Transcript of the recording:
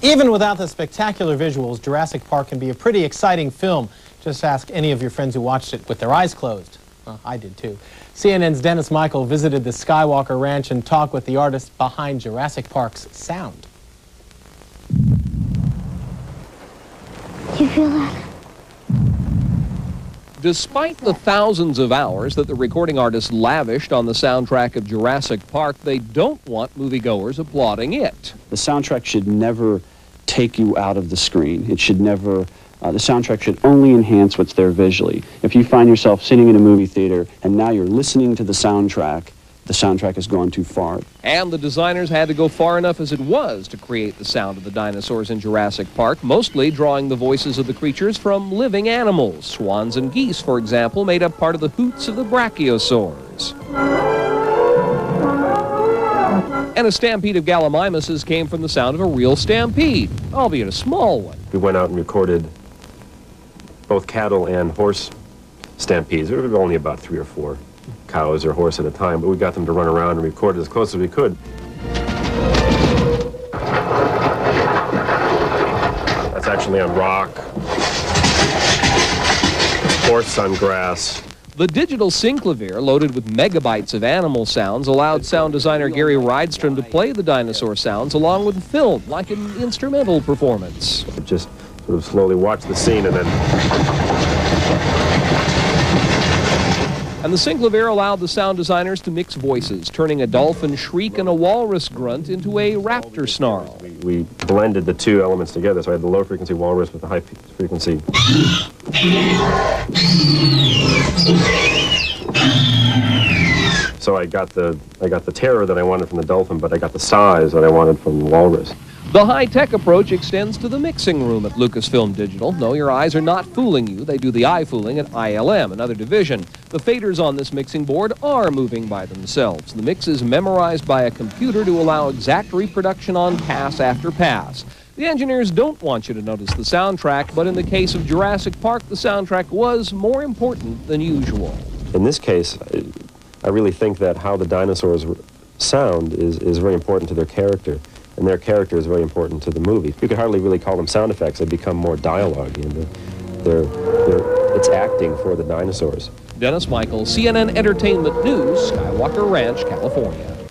Even without the spectacular visuals, Jurassic Park can be a pretty exciting film. Just ask any of your friends who watched it with their eyes closed. Well, I did too. CNN's Dennis Michael visited the Skywalker Ranch and talked with the artist behind Jurassic Park's sound. You feel that? Despite the thousands of hours that the recording artists lavished on the soundtrack of Jurassic Park, they don't want moviegoers applauding it. The soundtrack should never take you out of the screen. It should never, the soundtrack should only enhance what's there visually. If you find yourself sitting in a movie theater and now you're listening to the soundtrack has gone too far. And the designers had to go far enough as it was to create the sound of the dinosaurs in Jurassic Park, mostly drawing the voices of the creatures from living animals. Swans and geese, for example, made up part of the hoots of the brachiosaurs. And a stampede of gallimimuses came from the sound of a real stampede, albeit a small one. We went out and recorded both cattle and horse stampedes. There were only about 3 or 4 cows or horse at a time, but we got them to run around and record as close as we could. That's actually on rock. Horse on grass. The digital synclavier, loaded with megabytes of animal sounds, allowed sound designer Gary Rydstrom to play the dinosaur sounds along with film, like an instrumental performance. Just sort of slowly watch the scene and then... And the synclavier allowed the sound designers to mix voices, turning a dolphin shriek and a walrus grunt into a raptor snarl. We blended the two elements together, so I had the low-frequency walrus with the high-frequency. So I got the terror that I wanted from the dolphin, but I got the size that I wanted from the walrus. The high-tech approach extends to the mixing room at Lucasfilm Digital. No, your eyes are not fooling you. They do the eye fooling at ILM, another division. The faders on this mixing board are moving by themselves. The mix is memorized by a computer to allow exact reproduction on pass after pass. The engineers don't want you to notice the soundtrack, but in the case of Jurassic Park, the soundtrack was more important than usual. In this case, I really think that how the dinosaurs sound is very important to their character. And their character is very important to the movie. You could hardly really call them sound effects. They become more dialogue. It's acting for the dinosaurs. Dennis Michael, CNN Entertainment News, Skywalker Ranch, California.